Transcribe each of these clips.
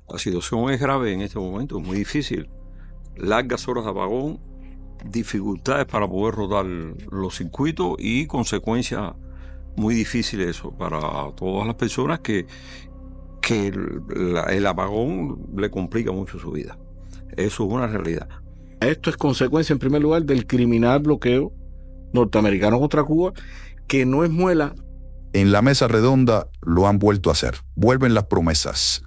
La situación es grave en este momento, muy difícil. Largas horas de apagón, dificultades para poder rodar los circuitos y consecuencias muy difíciles eso para todas las personas que el apagón le complica mucho su vida. Eso es una realidad. Esto es consecuencia, en primer lugar, del criminal bloqueo norteamericano contra Cuba, que no es muela. En la mesa redonda lo han vuelto a hacer. Vuelven las promesas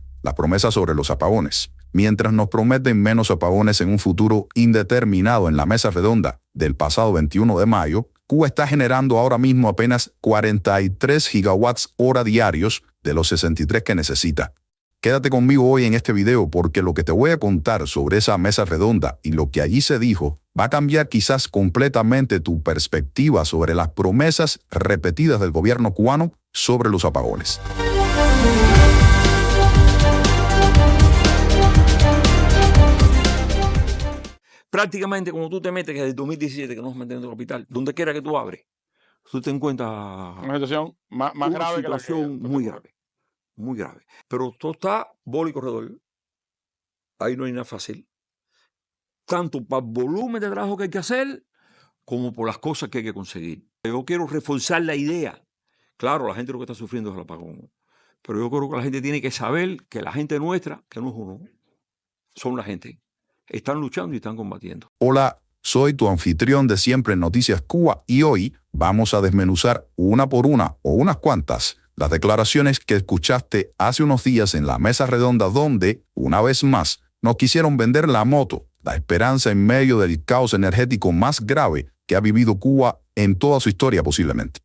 sobre los apagones. Mientras nos prometen menos apagones en un futuro indeterminado en la mesa redonda del pasado 21 de mayo, Cuba está generando ahora mismo apenas 43 gigawatts hora diarios de los 63 que necesita. Quédate conmigo hoy en este video porque lo que te voy a contar sobre esa mesa redonda y lo que allí se dijo va a cambiar quizás completamente tu perspectiva sobre las promesas repetidas del gobierno cubano sobre los apagones. Prácticamente cuando tú te metes, que desde el 2017 que nos meten en el hospital, donde quiera que tú abres, tú te encuentras Una situación más grave que la situación muy grave, muy grave. Pero todo está bola y corredor. Ahí no hay nada fácil. Tanto para el volumen de trabajo que hay que hacer, como por las cosas que hay que conseguir. Yo quiero reforzar la idea. Claro, la gente lo que está sufriendo es el apagón. Pero yo creo que la gente tiene que saber que la gente nuestra, que no es uno, son la gente. Están luchando y están combatiendo. Hola, soy tu anfitrión de siempre en Noticias Cuba y hoy vamos a desmenuzar una por una o unas cuantas las declaraciones que escuchaste hace unos días en la mesa redonda donde, una vez más, nos quisieron vender la moto, la esperanza en medio del caos energético más grave que ha vivido Cuba en toda su historia posiblemente.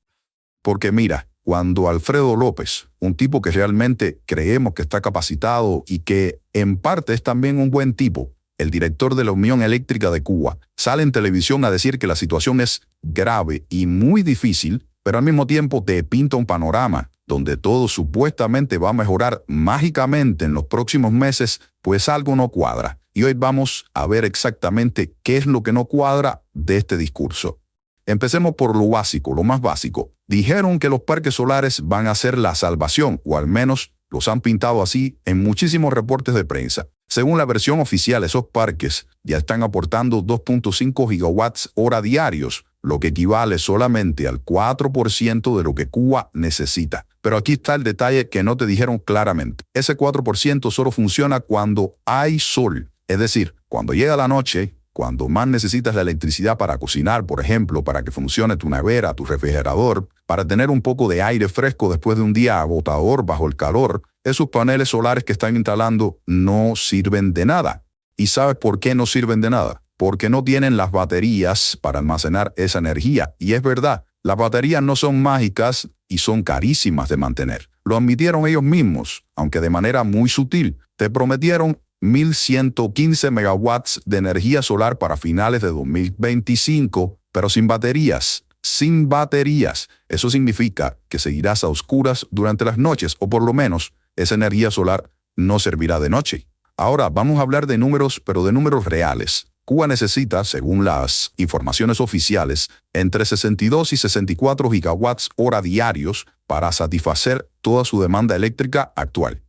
Porque mira, cuando Alfredo López, un tipo que realmente creemos que está capacitado y que en parte es también un buen tipo, el director de la Unión Eléctrica de Cuba, sale en televisión a decir que la situación es grave y muy difícil, pero al mismo tiempo te pinta un panorama donde todo supuestamente va a mejorar mágicamente en los próximos meses, pues algo no cuadra. Y hoy vamos a ver exactamente qué es lo que no cuadra de este discurso. Empecemos por lo básico, lo más básico. Dijeron que los parques solares van a ser la salvación, o al menos los han pintado así en muchísimos reportes de prensa. Según la versión oficial, esos parques ya están aportando 2.5 gigawatts hora diarios, lo que equivale solamente al 4% de lo que Cuba necesita. Pero aquí está el detalle que no te dijeron claramente. Ese 4% solo funciona cuando hay sol, es decir, cuando llega la noche, cuando más necesitas la electricidad para cocinar, por ejemplo, para que funcione tu nevera, tu refrigerador, para tener un poco de aire fresco después de un día agotador bajo el calor, esos paneles solares que están instalando no sirven de nada. ¿Y sabes por qué no sirven de nada? Porque no tienen las baterías para almacenar esa energía. Y es verdad, las baterías no son mágicas y son carísimas de mantener. Lo admitieron ellos mismos, aunque de manera muy sutil. Te prometieron 1.115 megawatts de energía solar para finales de 2025, pero sin baterías. Sin baterías. Eso significa que seguirás a oscuras durante las noches, o por lo menos esa energía solar no servirá de noche. Ahora vamos a hablar de números, pero de números reales. Cuba necesita, según las informaciones oficiales, entre 62 y 64 gigawatts hora diarios para satisfacer toda su demanda eléctrica actual.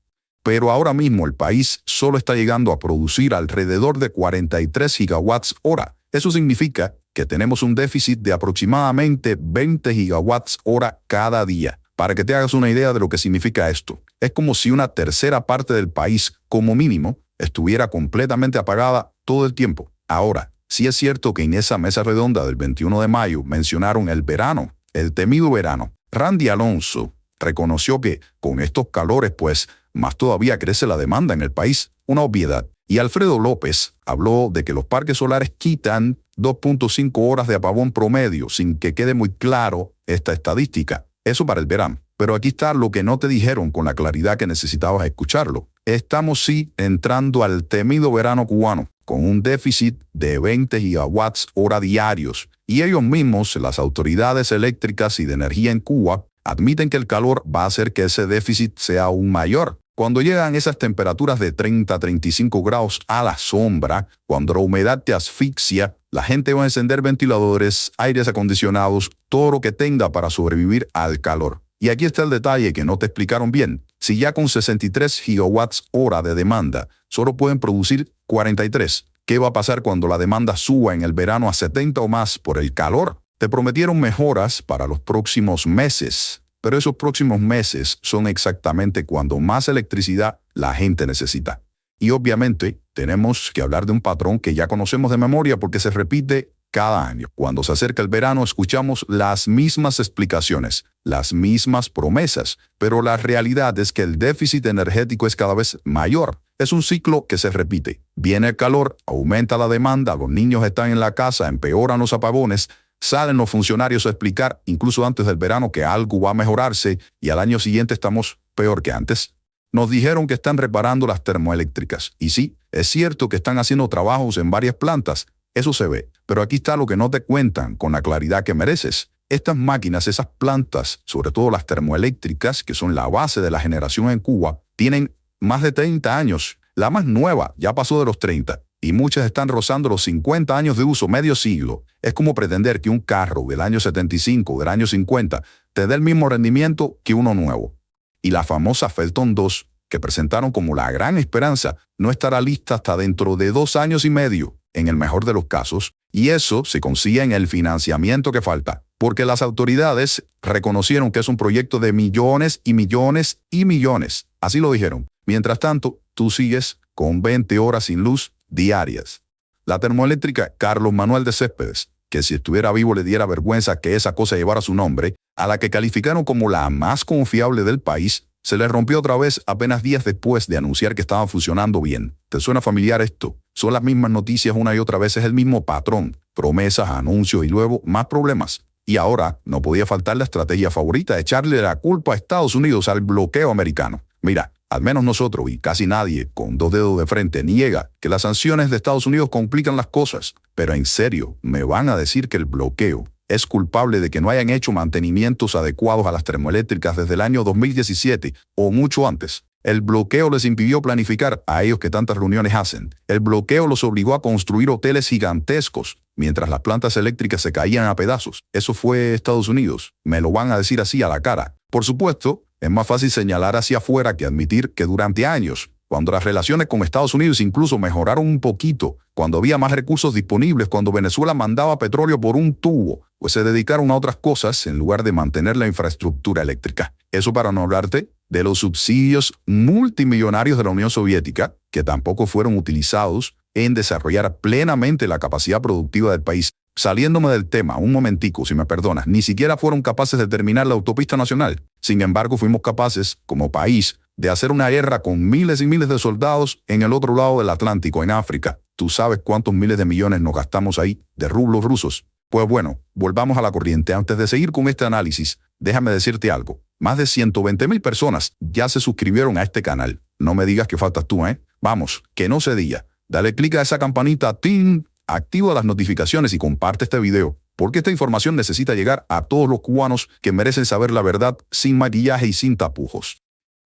Pero ahora mismo el país solo está llegando a producir alrededor de 43 gigawatts hora. Eso significa que tenemos un déficit de aproximadamente 20 gigawatts hora cada día. Para que te hagas una idea de lo que significa esto, es como si una tercera parte del país, como mínimo, estuviera completamente apagada todo el tiempo. Ahora, sí es cierto que en esa mesa redonda del 21 de mayo mencionaron el verano, el temido verano. Randy Alonso reconoció que con estos calores, pues, más todavía crece la demanda en el país, una obviedad. Y Alfredo López habló de que los parques solares quitan 2.5 horas de apagón promedio, sin que quede muy claro esta estadística. Eso para el verano. Pero aquí está lo que no te dijeron con la claridad que necesitabas escucharlo. Estamos sí entrando al temido verano cubano, con un déficit de 20 gigawatts hora diarios. Y ellos mismos, las autoridades eléctricas y de energía en Cuba, admiten que el calor va a hacer que ese déficit sea aún mayor. Cuando llegan esas temperaturas de 30 a 35 grados a la sombra, cuando la humedad te asfixia, la gente va a encender ventiladores, aires acondicionados, todo lo que tenga para sobrevivir al calor. Y aquí está el detalle que no te explicaron bien. Si ya con 63 gigawatts hora de demanda solo pueden producir 43, ¿qué va a pasar cuando la demanda suba en el verano a 70 o más por el calor? Te prometieron mejoras para los próximos meses, pero esos próximos meses son exactamente cuando más electricidad la gente necesita. Y obviamente tenemos que hablar de un patrón que ya conocemos de memoria porque se repite cada año. Cuando se acerca el verano escuchamos las mismas explicaciones, las mismas promesas, pero la realidad es que el déficit energético es cada vez mayor. Es un ciclo que se repite. Viene el calor, aumenta la demanda, los niños están en la casa, empeoran los apagones, salen los funcionarios a explicar, incluso antes del verano, que algo va a mejorarse y al año siguiente estamos peor que antes. Nos dijeron que están reparando las termoeléctricas. Y sí, es cierto que están haciendo trabajos en varias plantas. Eso se ve. Pero aquí está lo que no te cuentan con la claridad que mereces. Estas máquinas, esas plantas, sobre todo las termoeléctricas, que son la base de la generación en Cuba, tienen más de 30 años. La más nueva ya pasó de los 30. Y muchas están rozando los 50 años de uso, medio siglo. Es como pretender que un carro del año 75 o del año 50 te dé el mismo rendimiento que uno nuevo. Y la famosa Felton 2, que presentaron como la gran esperanza, no estará lista hasta dentro de 2 años y medio, en el mejor de los casos, y eso se consigue en el financiamiento que falta, porque las autoridades reconocieron que es un proyecto de millones y millones y millones. Así lo dijeron. Mientras tanto, tú sigues con 20 horas sin luz diarias. La termoeléctrica Carlos Manuel de Céspedes, que si estuviera vivo le diera vergüenza que esa cosa llevara su nombre, a la que calificaron como la más confiable del país, se le rompió otra vez apenas días después de anunciar que estaba funcionando bien. ¿Te suena familiar esto? Son las mismas noticias una y otra vez, es el mismo patrón. Promesas, anuncios y luego más problemas. Y ahora no podía faltar la estrategia favorita de echarle la culpa a Estados Unidos al bloqueo americano. Mira, al menos nosotros y casi nadie con 2 dedos de frente niega que las sanciones de Estados Unidos complican las cosas. Pero en serio, ¿me van a decir que el bloqueo es culpable de que no hayan hecho mantenimientos adecuados a las termoeléctricas desde el año 2017 o mucho antes? El bloqueo les impidió planificar a ellos que tantas reuniones hacen. El bloqueo los obligó a construir hoteles gigantescos mientras las plantas eléctricas se caían a pedazos. Eso fue Estados Unidos. Me lo van a decir así a la cara. Por supuesto, es más fácil señalar hacia afuera que admitir que durante años, cuando las relaciones con Estados Unidos incluso mejoraron un poquito, cuando había más recursos disponibles, cuando Venezuela mandaba petróleo por un tubo, pues se dedicaron a otras cosas en lugar de mantener la infraestructura eléctrica. Eso para no hablarte de los subsidios multimillonarios de la Unión Soviética, que tampoco fueron utilizados en desarrollar plenamente la capacidad productiva del país. Saliéndome del tema, un momentico, si me perdonas, ni siquiera fueron capaces de terminar la autopista nacional. Sin embargo, fuimos capaces, como país, de hacer una guerra con miles y miles de soldados en el otro lado del Atlántico, en África. ¿Tú sabes cuántos miles de millones nos gastamos ahí de rublos rusos? Pues bueno, volvamos a la corriente. Antes de seguir con este análisis, déjame decirte algo. Más de 120,000 personas ya se suscribieron a este canal. No me digas que faltas tú, ¿eh? Vamos, que no se diga. Dale clic a esa campanita, ¡ting! Activa las notificaciones y comparte este video, porque esta información necesita llegar a todos los cubanos que merecen saber la verdad sin maquillaje y sin tapujos.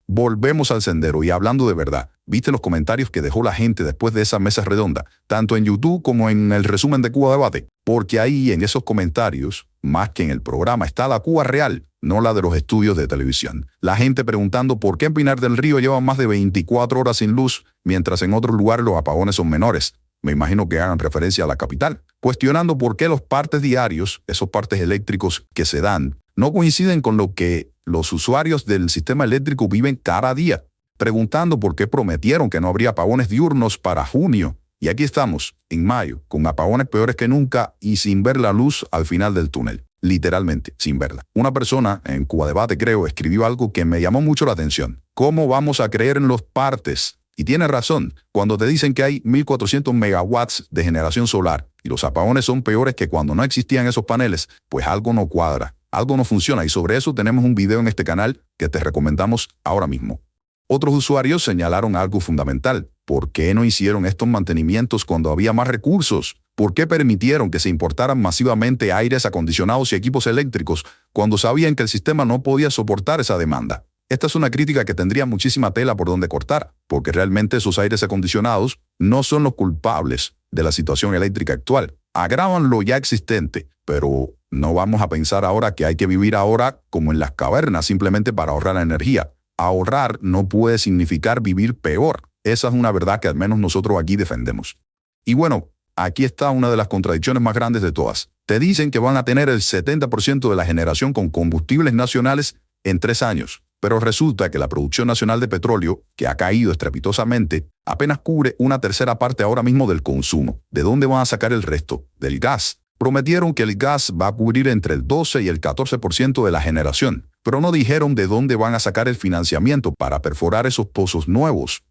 Volvemos al sendero y hablando de verdad, ¿viste los comentarios que dejó la gente después de esa mesa redonda, tanto en YouTube como en el resumen de Cuba Debate? Porque ahí en esos comentarios, más que en el programa, está la Cuba real, no la de los estudios de televisión. La gente preguntando por qué en Pinar del Río llevan más de 24 horas sin luz, mientras en otros lugares los apagones son menores. Me imagino que hagan referencia a la capital. Cuestionando por qué los partes diarios, esos partes eléctricos que se dan, no coinciden con lo que los usuarios del sistema eléctrico viven cada día. Preguntando por qué prometieron que no habría apagones diurnos para junio. Y aquí estamos, en mayo, con apagones peores que nunca y sin ver la luz al final del túnel. Literalmente, sin verla. Una persona, en Cuba Debate creo, escribió algo que me llamó mucho la atención. ¿Cómo vamos a creer en los partes? Y tiene razón, cuando te dicen que hay 1.400 megawatts de generación solar y los apagones son peores que cuando no existían esos paneles, pues algo no cuadra, algo no funciona y sobre eso tenemos un video en este canal que te recomendamos ahora mismo. Otros usuarios señalaron algo fundamental. ¿Por qué no hicieron estos mantenimientos cuando había más recursos? ¿Por qué permitieron que se importaran masivamente aires acondicionados y equipos eléctricos cuando sabían que el sistema no podía soportar esa demanda? Esta es una crítica que tendría muchísima tela por donde cortar, porque realmente esos aires acondicionados no son los culpables de la situación eléctrica actual. Agravan lo ya existente, pero no vamos a pensar ahora que hay que vivir ahora como en las cavernas simplemente para ahorrar la energía. ahorrar no puede significar vivir peor. Esa es una verdad que al menos nosotros aquí defendemos. Y bueno, aquí está una de las contradicciones más grandes de todas. Te dicen que van a tener el 70% de la generación con combustibles nacionales en 3 años. Pero resulta que la producción nacional de petróleo, que ha caído estrepitosamente, apenas cubre una tercera parte ahora mismo del consumo. ¿De dónde van a sacar el resto? Del gas. Prometieron que el gas va a cubrir entre el 12 y el 14% de la generación, pero no dijeron de dónde van a sacar el financiamiento para perforar esos pozos nuevos.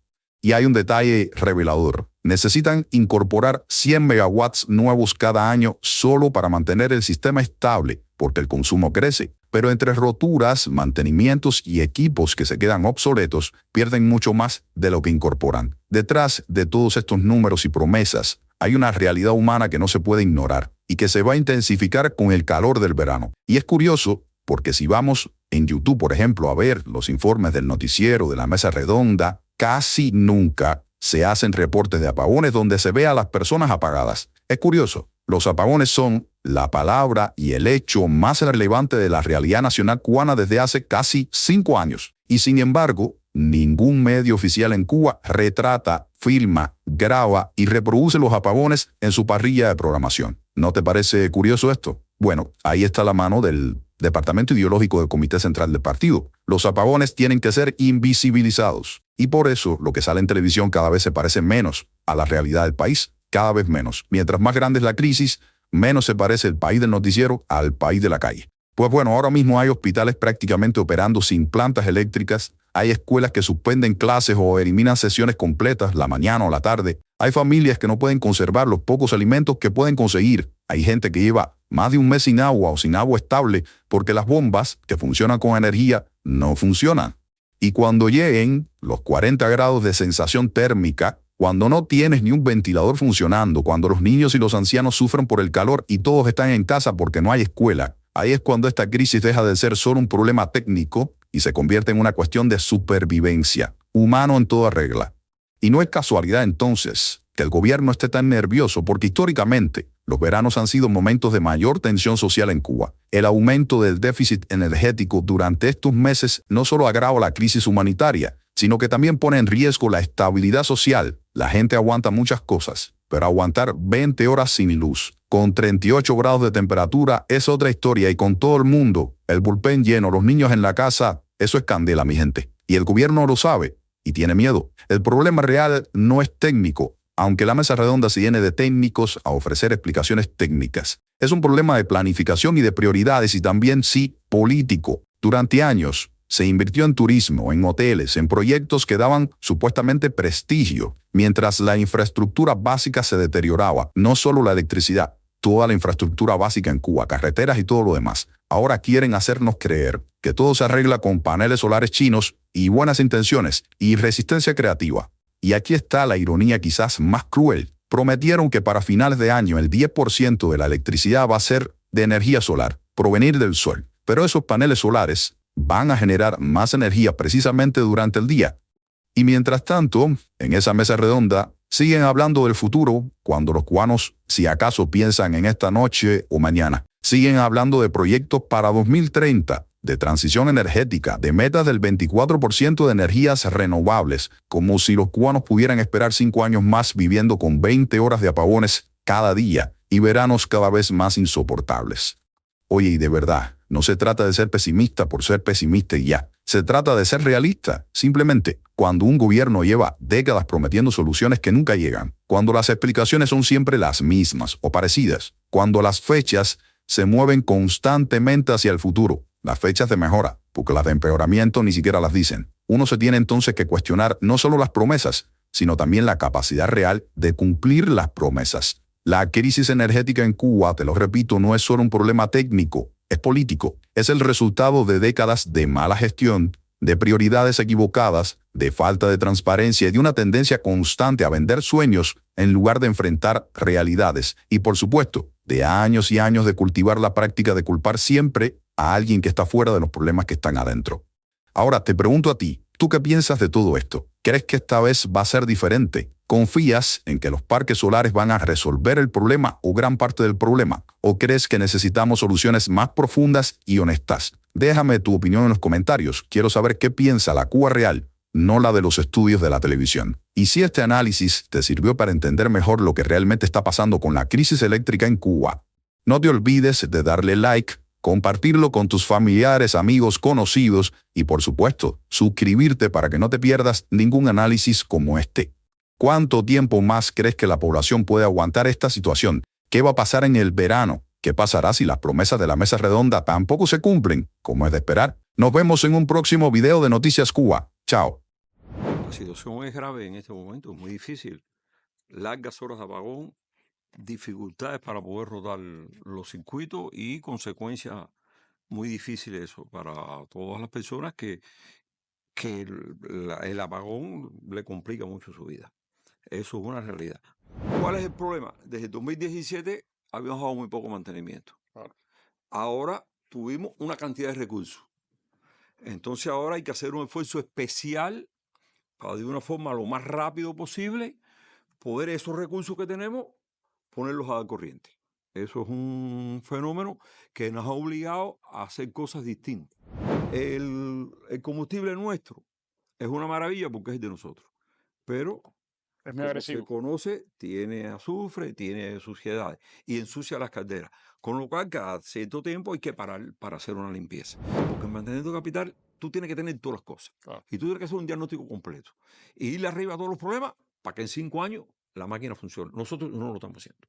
Y hay un detalle revelador. Necesitan incorporar 100 megawatts nuevos cada año solo para mantener el sistema estable, porque el consumo crece. Pero entre roturas, mantenimientos y equipos que se quedan obsoletos, pierden mucho más de lo que incorporan. Detrás de todos estos números y promesas, hay una realidad humana que no se puede ignorar y que se va a intensificar con el calor del verano. Y es curioso, porque si vamos en YouTube, por ejemplo, a ver los informes del noticiero de la Mesa Redonda, casi nunca se hacen reportes de apagones donde se ve a las personas apagadas. Es curioso, los apagones son la palabra y el hecho más relevante de la realidad nacional cubana desde hace casi 5 años. Y sin embargo, ningún medio oficial en Cuba retrata, filma, graba y reproduce los apagones en su parrilla de programación. ¿No te parece curioso esto? Bueno, ahí está la mano del Departamento Ideológico del Comité Central del Partido. Los apagones tienen que ser invisibilizados. Y por eso lo que sale en televisión cada vez se parece menos a la realidad del país. Cada vez menos. Mientras más grande es la crisis, menos se parece el país del noticiero al país de la calle. Pues bueno, ahora mismo hay hospitales prácticamente operando sin plantas eléctricas, hay escuelas que suspenden clases o eliminan sesiones completas la mañana o la tarde, hay familias que no pueden conservar los pocos alimentos que pueden conseguir, hay gente que lleva más de un mes sin agua o sin agua estable porque las bombas que funcionan con energía no funcionan. Y cuando lleguen los 40 grados de sensación térmica, cuando no tienes ni un ventilador funcionando, cuando los niños y los ancianos sufren por el calor y todos están en casa porque no hay escuela, ahí es cuando esta crisis deja de ser solo un problema técnico y se convierte en una cuestión de supervivencia, humano en toda regla. Y no es casualidad entonces que el gobierno esté tan nervioso porque históricamente los veranos han sido momentos de mayor tensión social en Cuba. El aumento del déficit energético durante estos meses no solo agrava la crisis humanitaria, sino que también pone en riesgo la estabilidad social. La gente aguanta muchas cosas, pero aguantar 20 horas sin luz, con 38 grados de temperatura, es otra historia y con todo el mundo, el bullpen lleno, los niños en la casa, eso es candela, mi gente. Y el gobierno lo sabe y tiene miedo. El problema real no es técnico, aunque la mesa redonda se llene de técnicos a ofrecer explicaciones técnicas. Es un problema de planificación y de prioridades y también, sí, político. Durante años se invirtió en turismo, en hoteles, en proyectos que daban supuestamente prestigio, mientras la infraestructura básica se deterioraba, no solo la electricidad, toda la infraestructura básica en Cuba, carreteras y todo lo demás. Ahora quieren hacernos creer que todo se arregla con paneles solares chinos y buenas intenciones y resistencia creativa. Y aquí está la ironía quizás más cruel. Prometieron que para finales de año el 10% de la electricidad va a ser de energía solar, provenir del sol. Pero esos paneles solares van a generar más energía precisamente durante el día. Y mientras tanto, en esa mesa redonda, siguen hablando del futuro cuando los cubanos, si acaso, piensan en esta noche o mañana. Siguen hablando de proyectos para 2030, de transición energética, de metas del 24% de energías renovables, como si los cubanos pudieran esperar 5 años más viviendo con 20 horas de apagones cada día y veranos cada vez más insoportables. Oye, y de verdad, no se trata de ser pesimista por ser pesimista y ya. Se trata de ser realista. Simplemente, cuando un gobierno lleva décadas prometiendo soluciones que nunca llegan, cuando las explicaciones son siempre las mismas o parecidas, cuando las fechas se mueven constantemente hacia el futuro, las fechas de mejora, porque las de empeoramiento ni siquiera las dicen, uno se tiene entonces que cuestionar no solo las promesas, sino también la capacidad real de cumplir las promesas. La crisis energética en Cuba, te lo repito, no es solo un problema técnico, es político. Es el resultado de décadas de mala gestión, de prioridades equivocadas, de falta de transparencia y de una tendencia constante a vender sueños en lugar de enfrentar realidades. Y por supuesto, de años y años de cultivar la práctica de culpar siempre a alguien que está fuera de los problemas que están adentro. Ahora te pregunto a ti, ¿tú qué piensas de todo esto? ¿Crees que esta vez va a ser diferente? ¿Confías en que los parques solares van a resolver el problema o gran parte del problema? ¿O crees que necesitamos soluciones más profundas y honestas? Déjame tu opinión en los comentarios. Quiero saber qué piensa la Cuba real, no la de los estudios de la televisión. Y si este análisis te sirvió para entender mejor lo que realmente está pasando con la crisis eléctrica en Cuba, no te olvides de darle like, compartirlo con tus familiares, amigos, conocidos y, por supuesto, suscribirte para que no te pierdas ningún análisis como este. ¿Cuánto tiempo más crees que la población puede aguantar esta situación? ¿Qué va a pasar en el verano? ¿Qué pasará si las promesas de la mesa redonda tampoco se cumplen, como es de esperar? Nos vemos en un próximo video de Noticias Cuba. Chao. La situación es grave en este momento, es muy difícil. Largas horas de apagón, dificultades para poder rodar los circuitos y consecuencias muy difíciles eso para todas las personas que el apagón le complica mucho su vida. Eso es una realidad. ¿Cuál es el problema? Desde el 2017 habíamos dado muy poco mantenimiento. Claro. Ahora tuvimos una cantidad de recursos. Entonces ahora hay que hacer un esfuerzo especial para de una forma lo más rápido posible poder esos recursos que tenemos ponerlos a la corriente. Eso es un fenómeno que nos ha obligado a hacer cosas distintas. El combustible nuestro es una maravilla porque es de nosotros, pero Es muy como agresivo. se conoce, tiene azufre, tiene suciedades y ensucia las calderas. Con lo cual, cada cierto tiempo hay que parar para hacer una limpieza. Porque en mantenimiento capital, tú tienes que tener todas las cosas. Claro. Y tú tienes que hacer un diagnóstico completo. Y irle arriba a todos los problemas para que en 5 años la máquina funcione. Nosotros no lo estamos haciendo.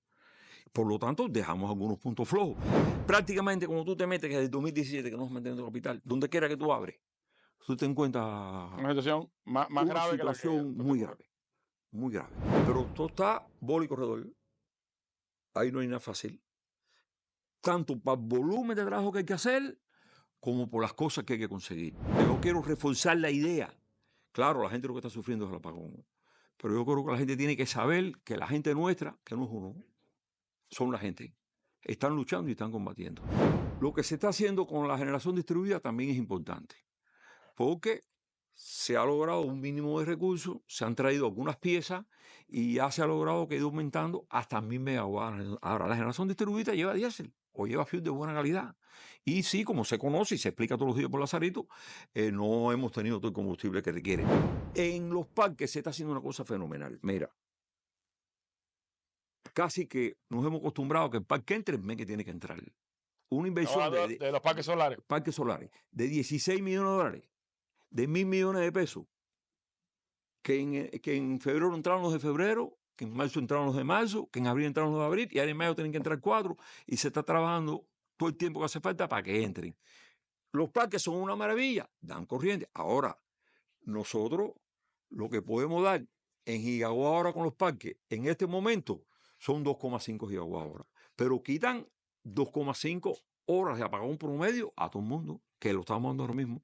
Por lo tanto, dejamos algunos puntos flojos. Prácticamente, como tú te metes, que desde el 2017 que no es mantenimiento capital, donde quiera que tú abres, tú te encuentras Una situación más una grave que la que... situación muy grave. Muy grave. Pero todo está bola y corredor. Ahí no hay nada fácil. Tanto para el volumen de trabajo que hay que hacer, como por las cosas que hay que conseguir. Yo quiero reforzar la idea. Claro, la gente lo que está sufriendo es el apagón. Pero yo creo que la gente tiene que saber que la gente nuestra, que no es uno, son la gente. Están luchando y están combatiendo. Lo que se está haciendo con la generación distribuida también es importante. Porque se ha logrado un mínimo de recursos, se han traído algunas piezas y ya se ha logrado que ha ido aumentando hasta 1000 megawatts. Ahora, la generación distribuida lleva diésel o lleva fuel de buena calidad. Y sí, como se conoce y se explica todos los días por Lazarito, no hemos tenido todo el combustible que requiere. En los parques se está haciendo una cosa fenomenal. Mira, casi que nos hemos acostumbrado a que el parque entre el mes que tiene que entrar. Una inversión de los parques solares. De 16 millones de dólares, de 1000 millones de pesos, que en febrero entraron los de febrero, que en marzo entraron los de marzo, que en abril entraron los de abril, y ahora en mayo tienen que entrar 4, y se está trabajando todo el tiempo que hace falta para que entren. Los parques son una maravilla, dan corriente. Ahora, nosotros lo que podemos dar en gigawatt hora con los parques en este momento son 2,5 gigawatt hora, pero quitan 2,5 horas de apagón promedio a todo el mundo, que lo estamos dando ahora mismo.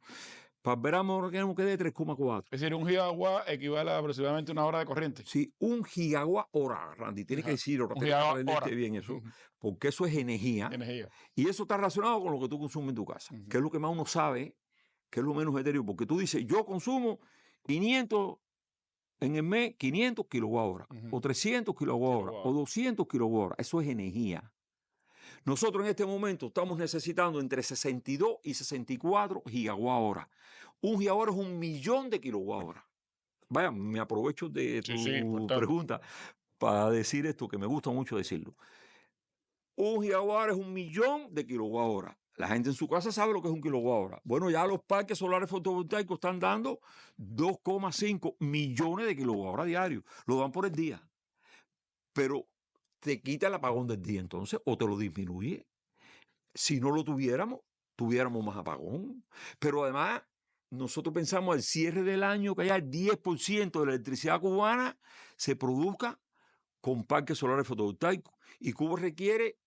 Para el verano ahora queremos que dé 3,4. Es decir, un gigawatt equivale a aproximadamente una hora de corriente. Sí, 1 gigawatt hora, Randy. Tienes que decir ahora, tienes que aprenderte bien eso, porque eso es energía. Y eso está relacionado con lo que tú consumes en tu casa, que es lo que más uno sabe, que es lo menos etéreo, porque tú dices, yo consumo 500 en el mes, 500 kilowatt hora, o 300 kilowatt hora, o 200 kilowatt hora. Eso es energía. Nosotros en este momento estamos necesitando entre 62 y 64 gigawatt hora. 1 gigawatt hora es 1 millón de kilowatt hora. Vaya, me aprovecho de tu pregunta para decir esto, que me gusta mucho decirlo. 1 gigawatt hora es 1 millón de kilowatt hora. La gente en su casa sabe lo que es 1 kilowatt hora. Bueno, ya los parques solares fotovoltaicos están dando 2,5 millones de kilowatt hora diarios. Lo dan por el día. Pero te quita el apagón del día entonces, o te lo disminuye. Si no lo tuviéramos más apagón. Pero además, nosotros pensamos al cierre del año que ya el 10% de la electricidad cubana se produzca con parques solares fotovoltaicos. Y Cuba requiere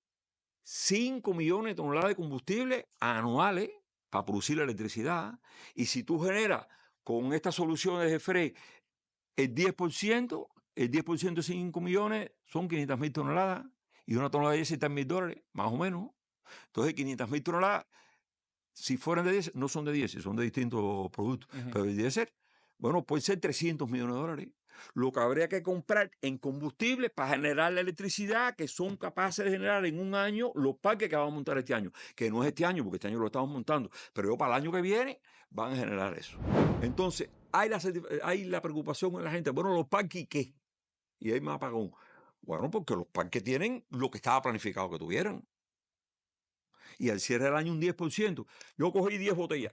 5 millones de toneladas de combustible anuales para producir la electricidad. Y si tú generas con estas soluciones de FRE el 10%, el 10% de 5 millones son 500.000 toneladas. Y una tonelada de $60.000, más o menos. Entonces, 500.000 toneladas, si fueran de 10, no son de 10, son de distintos productos. Pero el diésel, bueno, puede ser $300 millones. lo que habría que comprar en combustible para generar la electricidad que son capaces de generar en un año los parques que vamos a montar este año, que no es este año porque este año lo estamos montando, pero yo para el año que viene van a generar eso. Entonces, hay la preocupación en la gente, bueno, los parques, ¿y qué? Y hay más apagón. Bueno, porque los parques tienen lo que estaba planificado que tuvieran. Y al cierre del año un 10%. Yo cogí 10 botellas,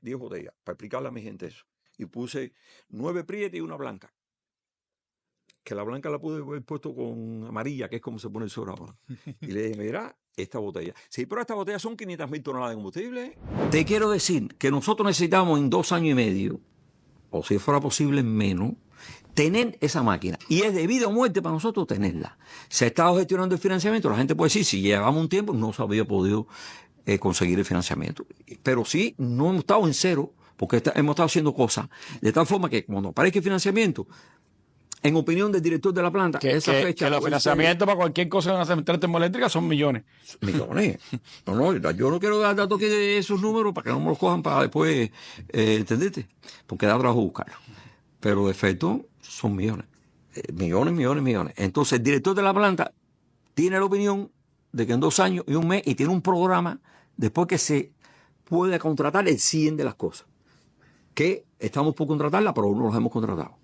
para explicarle a mi gente eso. Y puse 9 prietas y una blanca. Que la blanca la pude haber puesto con amarilla, que es como se pone el sobre ahora. Y le dije, mira, esta botella. Sí, pero esta botella son 500.000 toneladas de combustible. Te quiero decir que nosotros necesitamos en 2 años y medio, o si fuera posible menos, tener esa máquina. Y es de vida o muerte para nosotros tenerla. Se ha estado gestionando el financiamiento. La gente puede decir, si llevamos un tiempo, no se había podido conseguir el financiamiento. Pero sí, no hemos estado en cero, porque hemos estado haciendo cosas de tal forma que cuando aparezca el financiamiento, en opinión del director de la planta, esa fecha... Que los financiamientos para cualquier cosa de una central termoeléctrica son millones. Millones. No, yo no quiero dar datos aquí de esos números para que no me los cojan para después, ¿entendiste? Porque da trabajo buscarlo. Pero de efecto son millones. Millones. Entonces el director de la planta tiene la opinión de que en 2 años y un mes, y tiene un programa después que se puede contratar el 100 de las cosas. Que estamos por contratarla, pero no los hemos contratado.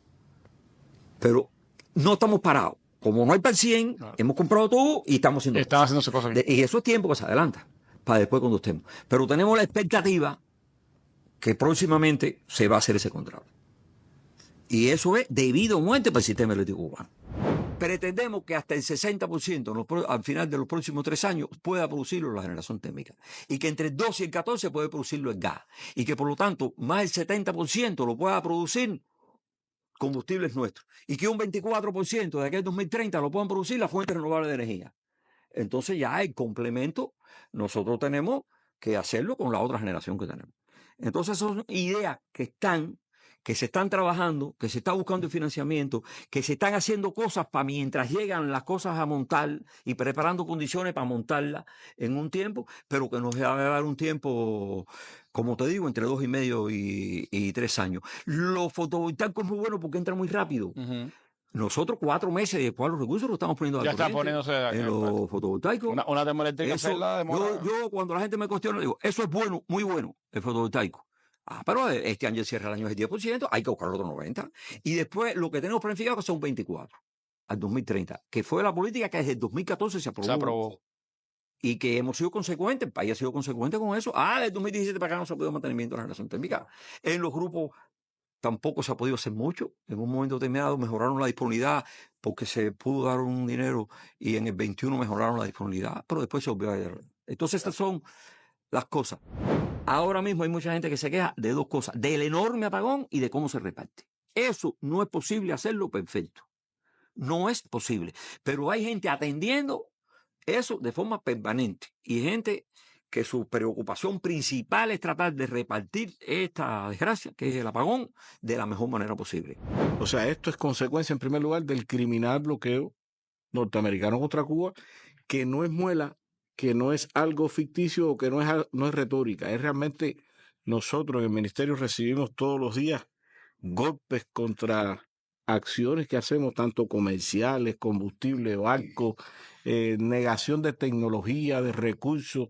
Pero no estamos parados. Como no hay para el 100, hemos comprado todo y estamos haciendo cosas. Y eso es tiempo que se adelanta para después cuando estemos. Pero tenemos la expectativa que próximamente se va a hacer ese contrato. Y eso es debido a muerte para el sistema eléctrico cubano. Pretendemos que hasta el 60% al final de los próximos 3 años pueda producirlo la generación térmica. Y que entre el 12 y el 14 puede producirlo el gas. Y que por lo tanto más del 70% lo pueda producir combustibles nuestros. Y que un 24% de aquí al 2030 lo puedan producir las fuentes renovables de energía. Entonces ya el complemento nosotros tenemos que hacerlo con la otra generación que tenemos. Entonces son ideas que se están trabajando, que se está buscando el financiamiento, que se están haciendo cosas para mientras llegan las cosas a montar y preparando condiciones para montarlas en un tiempo, pero que nos va a dar un tiempo, como te digo, entre 2 y medio y 3 años. Los fotovoltaicos es muy bueno porque entran muy rápido. Nosotros 4 meses después los recursos los estamos poniendo ya está poniéndose en los fotovoltaicos. Una termoeléctrica demora. Yo cuando la gente me cuestiona digo, eso es bueno, muy bueno, el fotovoltaico. Pero este año cierra el año es el 10%, hay que buscar otro 90%. Y después lo que tenemos planificado que son 24% al 2030, que fue la política que desde el 2014 se aprobó. Y que hemos sido consecuentes, el país ha sido consecuente con eso. Desde el 2017 para acá no se ha podido mantenimiento de la generación térmica. En los grupos tampoco se ha podido hacer mucho. En un momento determinado mejoraron la disponibilidad porque se pudo dar un dinero y en el 21 mejoraron la disponibilidad, pero después se volvió a ir. Entonces estas son las cosas. Ahora mismo hay mucha gente que se queja de 2 cosas, del enorme apagón y de cómo se reparte. Eso no es posible hacerlo perfecto. No es posible. Pero hay gente atendiendo eso de forma permanente y gente que su preocupación principal es tratar de repartir esta desgracia, que es el apagón, de la mejor manera posible. O sea, esto es consecuencia, en primer lugar, del criminal bloqueo norteamericano contra Cuba, que no es muela, que no es algo ficticio o que no es retórica. Es realmente nosotros en el ministerio recibimos todos los días golpes contra acciones que hacemos, tanto comerciales, combustible, barcos, negación de tecnología, de recursos,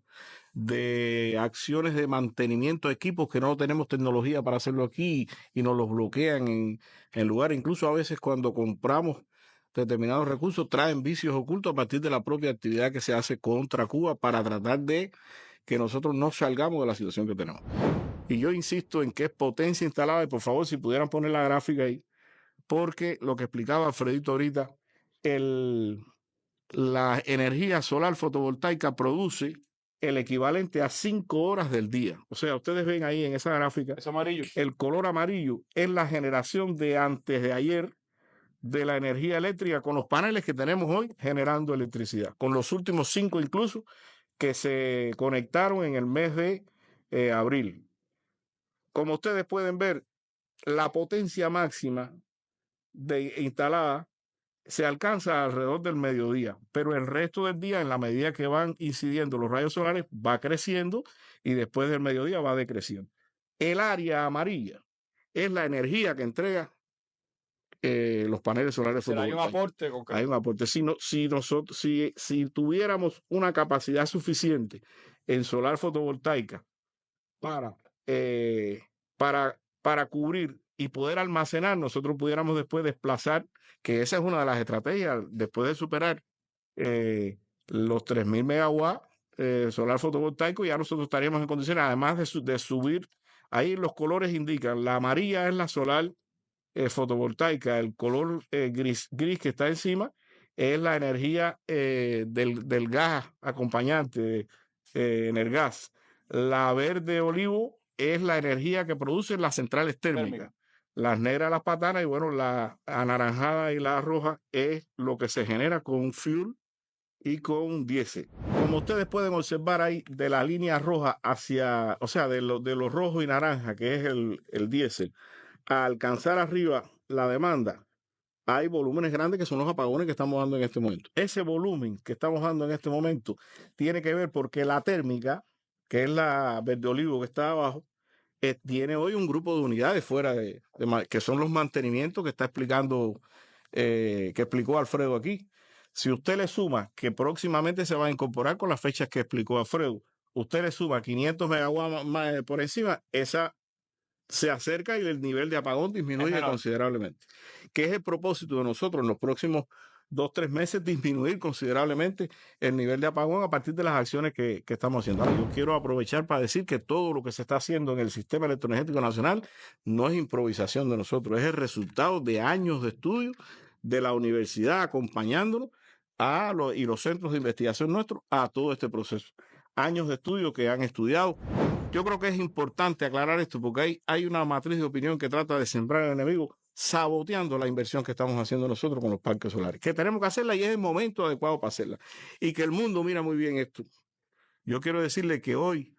de acciones de mantenimiento de equipos que no tenemos tecnología para hacerlo aquí y nos los bloquean en lugares. Incluso a veces cuando compramos determinados recursos traen vicios ocultos a partir de la propia actividad que se hace contra Cuba para tratar de que nosotros no salgamos de la situación que tenemos. Y yo insisto en que es potencia instalada, y por favor si pudieran poner la gráfica ahí, porque lo que explicaba Alfredito ahorita, la energía solar fotovoltaica produce el equivalente a 5 horas del día. O sea, ustedes ven ahí en esa gráfica, es amarillo. El color amarillo es la generación de antes de ayer de la energía eléctrica con los paneles que tenemos hoy generando electricidad, con los últimos 5 incluso que se conectaron en el mes de abril. Como ustedes pueden ver, la potencia máxima instalada se alcanza alrededor del mediodía, pero el resto del día, en la medida que van incidiendo los rayos solares, va creciendo y después del mediodía va decreciendo. El área amarilla es la energía que entrega los paneles solares Será hay un fotovoltaicos. aporte. Hay un aporte. Si tuviéramos una capacidad suficiente en solar fotovoltaica para, para cubrir y poder almacenar, nosotros pudiéramos después desplazar, que esa es una de las estrategias, después de superar los 3.000 megawatts solar fotovoltaico, ya nosotros estaríamos en condiciones, además de subir, ahí los colores indican, la amarilla es la solar fotovoltaica, el color gris que está encima es la energía del gas acompañante, Energas. La verde olivo es la energía que producen las centrales térmicas. Las negras, las patanas, y bueno, la anaranjada y la roja es lo que se genera con fuel y con diésel. Como ustedes pueden observar ahí, de la línea roja hacia, o sea, de los rojos y naranja, que es el diésel, a alcanzar arriba la demanda, hay volúmenes grandes que son los apagones que estamos dando en este momento. Ese volumen que estamos dando en este momento tiene que ver porque la térmica, que es la verde olivo que está abajo, tiene hoy un grupo de unidades fuera que son los mantenimientos que está explicando, que explicó Alfredo aquí. Si usted le suma que próximamente se va a incorporar con las fechas que explicó Alfredo, usted le suma 500 megawatts más por encima, esa se acerca y el nivel de apagón disminuye considerablemente. Que es el propósito de nosotros en los próximos 2-3 meses, disminuir considerablemente el nivel de apagón a partir de las acciones que estamos haciendo. Ahora, yo quiero aprovechar para decir que todo lo que se está haciendo en el sistema electroenergético nacional no es improvisación de nosotros, es el resultado de años de estudio de la universidad acompañándonos y los centros de investigación nuestros a todo este proceso. Años de estudio que han estudiado. Yo creo que es importante aclarar esto porque hay una matriz de opinión que trata de sembrar al enemigo saboteando la inversión que estamos haciendo nosotros con los parques solares, que tenemos que hacerla y es el momento adecuado para hacerla. Y que el mundo mira muy bien esto. Yo quiero decirle que hoy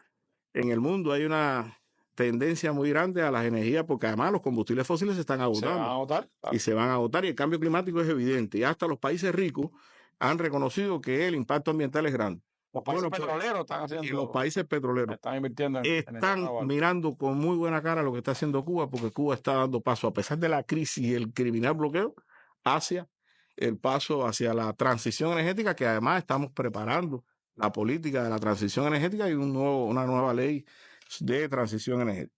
en el mundo hay una tendencia muy grande a las energías porque además los combustibles fósiles se están agotando. Se van a agotar. Y se van a agotar y el cambio climático es evidente. Y hasta los países ricos han reconocido que el impacto ambiental es grande. Los países petroleros están haciendo. Y los países petroleros están invirtiendo están mirando con muy buena cara lo que está haciendo Cuba, porque Cuba está dando paso, a pesar de la crisis y el criminal bloqueo, hacia el paso hacia la transición energética, que además estamos preparando la política de la transición energética y una nueva ley de transición energética.